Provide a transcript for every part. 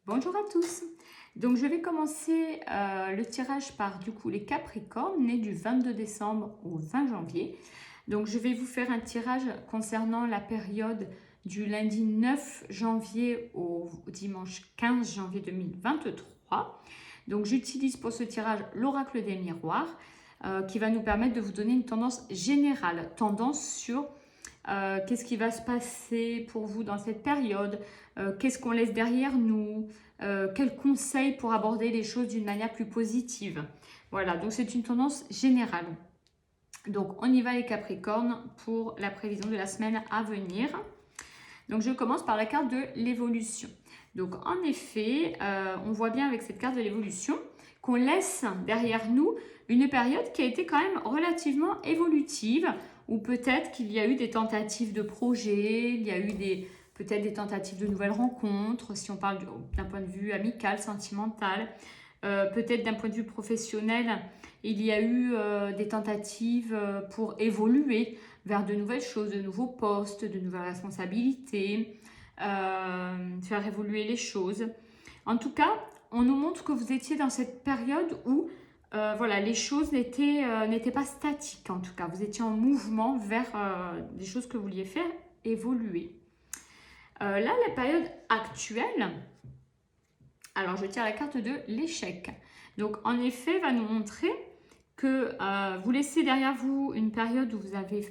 Bonjour à tous. Donc je vais commencer le tirage par du coup les Capricornes nés du 22 décembre au 20 janvier. Donc je vais vous faire un tirage concernant la période du lundi 9 janvier au dimanche 15 janvier 2023. Donc j'utilise pour ce tirage l'oracle des miroirs qui va nous permettre de vous donner une tendance générale, tendance sur qu'est-ce qui va se passer pour vous dans cette période, qu'est-ce qu'on laisse derrière nous, quels conseils pour aborder les choses d'une manière plus positive. Voilà, donc c'est une tendance générale. Donc on y va les Capricornes pour la prévision de la semaine à venir. Donc je commence par la carte de l'évolution. Donc en effet, on voit bien avec cette carte de l'évolution qu'on laisse derrière nous une période qui a été quand même relativement évolutive, ou peut-être qu'il y a eu des tentatives de projets, il y a eu peut-être des tentatives de nouvelles rencontres, si on parle d'un point de vue amical, sentimental, peut-être d'un point de vue professionnel, il y a eu des tentatives pour évoluer vers de nouvelles choses, de nouveaux postes, de nouvelles responsabilités, faire évoluer les choses. En tout cas, on nous montre que vous étiez dans cette période où voilà, les choses n'étaient pas statiques, en tout cas. Vous étiez en mouvement vers des choses que vous vouliez faire évoluer. Là, la période actuelle, alors je tire la carte de l'échec. Donc, en effet, va nous montrer que vous laissez derrière vous une période où vous avez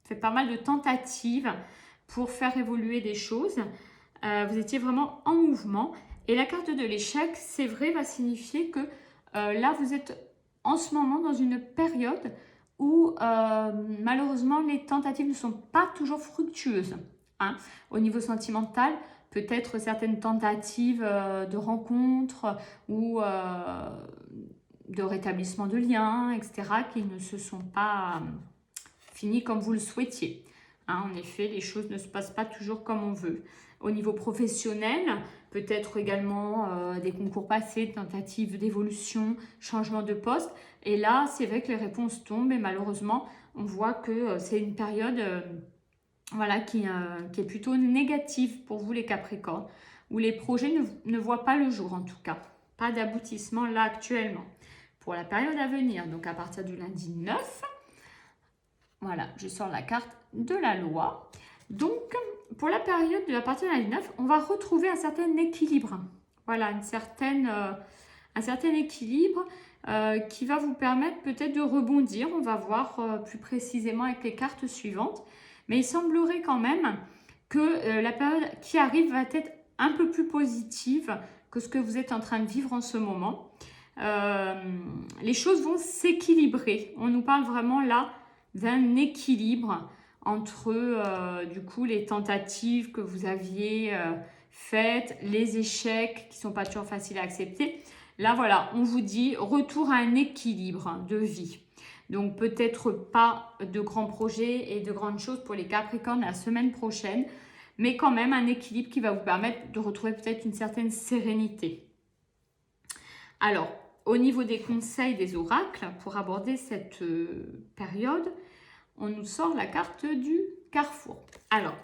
fait pas mal de tentatives pour faire évoluer des choses. Vous étiez vraiment en mouvement. Et la carte de l'échec, c'est vrai, va signifier que là, vous êtes en ce moment dans une période où malheureusement, les tentatives ne sont pas toujours fructueuses. Hein. Au niveau sentimental, peut-être certaines tentatives de rencontres ou de rétablissement de liens, etc., qui ne se sont pas finies comme vous le souhaitiez. Hein, en effet, les choses ne se passent pas toujours comme on veut. Au niveau professionnel, peut-être également des concours passés, tentatives d'évolution, changement de poste. Et là, c'est vrai que les réponses tombent et malheureusement, on voit que c'est une période voilà, qui est plutôt négative pour vous les Capricornes, où les projets ne voient pas le jour en tout cas. Pas d'aboutissement là actuellement. Pour la période à venir, donc à partir du lundi 9, voilà, je sors la carte de la loi. Donc, pour la période de la partie de lundi 9, on va retrouver un certain équilibre. Voilà, un certain équilibre qui va vous permettre peut-être de rebondir. On va voir plus précisément avec les cartes suivantes. Mais il semblerait quand même que la période qui arrive va être un peu plus positive que ce que vous êtes en train de vivre en ce moment. Les choses vont s'équilibrer. On nous parle vraiment là d'un équilibre entre du coup les tentatives que vous aviez faites, les échecs qui ne sont pas toujours faciles à accepter. Là voilà, on vous dit retour à un équilibre de vie. Donc peut-être pas de grands projets et de grandes choses pour les Capricornes la semaine prochaine, mais quand même un équilibre qui va vous permettre de retrouver peut-être une certaine sérénité. Alors, au niveau des conseils des oracles, pour aborder cette période, on nous sort la carte du carrefour. Alors,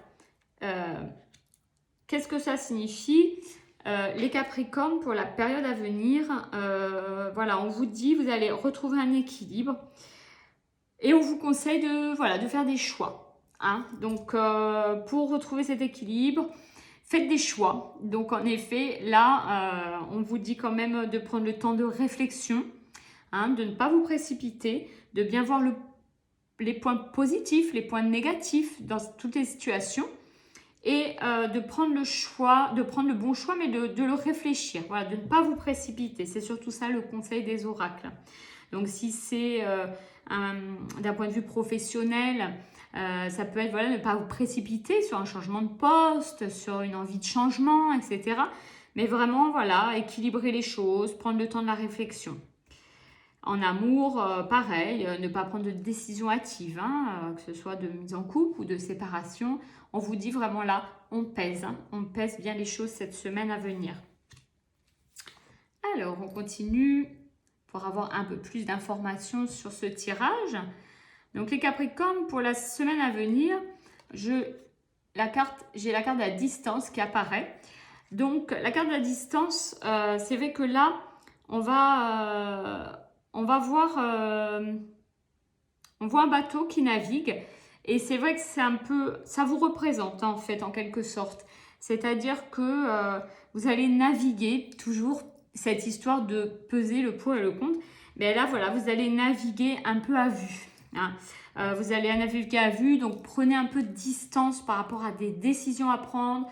qu'est-ce que ça signifie les Capricornes pour la période à venir, voilà, on vous dit, vous allez retrouver un équilibre et on vous conseille de faire des choix. Hein. Donc, pour retrouver cet équilibre, faites des choix. Donc, en effet, là, on vous dit quand même de prendre le temps de réflexion, hein, de ne pas vous précipiter, de bien voir les points positifs, les points négatifs dans toutes les situations et de prendre le bon choix, mais de le réfléchir. Voilà, de ne pas vous précipiter. C'est surtout ça le conseil des oracles. Donc, si c'est d'un point de vue professionnel, ça peut être voilà, ne pas vous précipiter sur un changement de poste, sur une envie de changement, etc. Mais vraiment, voilà, équilibrer les choses, prendre le temps de la réflexion. En amour, pareil, ne pas prendre de décision hâtive, hein, que ce soit de mise en couple ou de séparation. On vous dit vraiment là, on pèse bien les choses cette semaine à venir. Alors, on continue pour avoir un peu plus d'informations sur ce tirage. Donc les Capricornes, pour la semaine à venir, j'ai la carte de la distance qui apparaît. Donc, la carte de la distance, c'est vrai que là, on va voir, on voit un bateau qui navigue. Et c'est vrai que c'est un peu, ça vous représente en fait, en quelque sorte. C'est-à-dire que vous allez naviguer toujours cette histoire de peser le pour et le contre. Mais là, voilà, vous allez naviguer un peu à vue. Hein. Vous allez naviguer à vue, donc prenez un peu de distance par rapport à des décisions à prendre,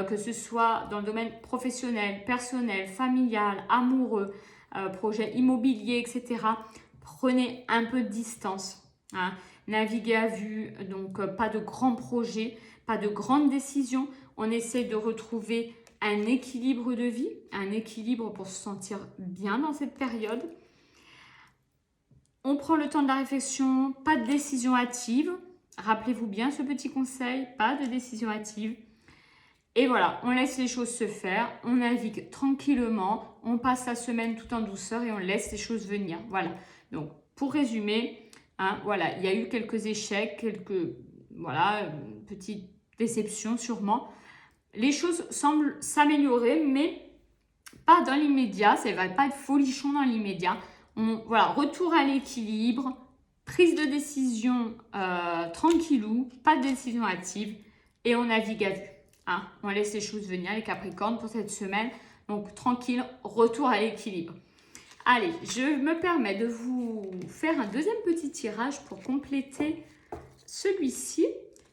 que ce soit dans le domaine professionnel, personnel, familial, amoureux, projet immobilier, etc. Prenez un peu de distance. Hein. Naviguer à vue, donc pas de grands projets, pas de grandes décisions. On essaie de retrouver un équilibre de vie, un équilibre pour se sentir bien dans cette période. On prend le temps de la réflexion, pas de décision hâtive. Rappelez-vous bien ce petit conseil, pas de décision hâtive. Et voilà, on laisse les choses se faire, on navigue tranquillement, on passe la semaine tout en douceur et on laisse les choses venir. Voilà, donc pour résumer, hein, voilà, il y a eu quelques échecs, voilà, petites déceptions sûrement. Les choses semblent s'améliorer, mais pas dans l'immédiat, ça ne va pas être folichon dans l'immédiat. Voilà, retour à l'équilibre, prise de décision tranquillou, pas de décision hâtive et on navigue à vue. Hein, on laisse les choses venir, les Capricornes, pour cette semaine. Donc, tranquille, retour à l'équilibre. Allez, je me permets de vous faire un deuxième petit tirage pour compléter celui-ci.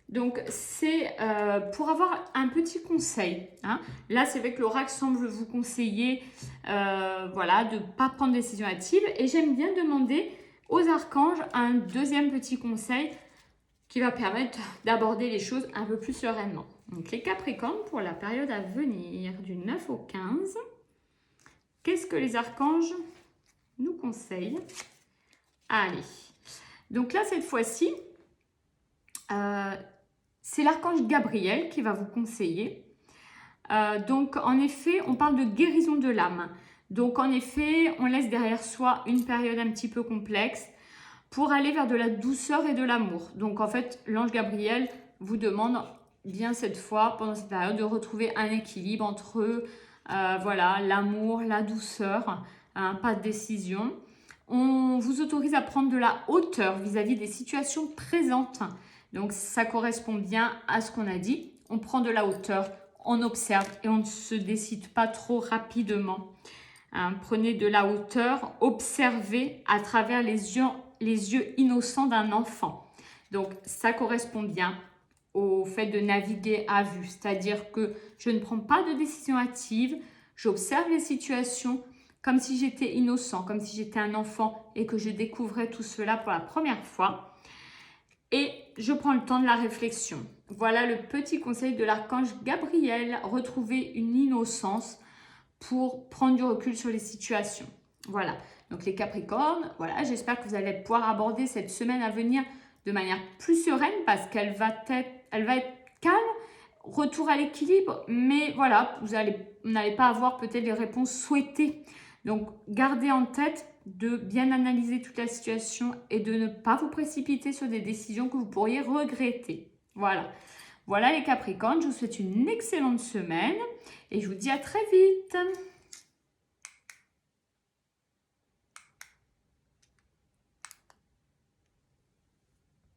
Donc, c'est pour avoir un petit conseil. Hein. Là, c'est vrai que l'oracle semble vous conseiller voilà, de ne pas prendre de décision hâtive. Et j'aime bien demander aux archanges un deuxième petit conseil qui va permettre d'aborder les choses un peu plus sereinement. Donc, les Capricornes, pour la période à venir, du 9 au 15, qu'est-ce que les archanges nous conseillent? Allez, donc là, cette fois-ci, c'est l'archange Gabriel qui va vous conseiller. Donc, en effet, on parle de guérison de l'âme. Donc, en effet, on laisse derrière soi une période un petit peu complexe pour aller vers de la douceur et de l'amour. Donc, en fait, l'ange Gabriel vous demande bien cette fois, pendant cette période, de retrouver un équilibre entre voilà, l'amour, la douceur, hein, pas de décision. On vous autorise à prendre de la hauteur vis-à-vis des situations présentes. Donc, ça correspond bien à ce qu'on a dit. On prend de la hauteur, on observe et on ne se décide pas trop rapidement. Hein, prenez de la hauteur, observez à travers les yeux innocents d'un enfant. Donc, ça correspond bien au fait de naviguer à vue. C'est-à-dire que je ne prends pas de décision hâtive, j'observe les situations comme si j'étais innocent, comme si j'étais un enfant et que je découvrais tout cela pour la première fois. Et je prends le temps de la réflexion. Voilà le petit conseil de l'archange Gabriel, retrouver une innocence pour prendre du recul sur les situations. Voilà, donc les Capricornes, voilà, j'espère que vous allez pouvoir aborder cette semaine à venir de manière plus sereine parce qu'elle va être calme, retour à l'équilibre, mais voilà, vous n'allez pas avoir peut-être les réponses souhaitées. Donc, gardez en tête de bien analyser toute la situation et de ne pas vous précipiter sur des décisions que vous pourriez regretter. Voilà. Voilà les Capricornes, je vous souhaite une excellente semaine et je vous dis à très vite.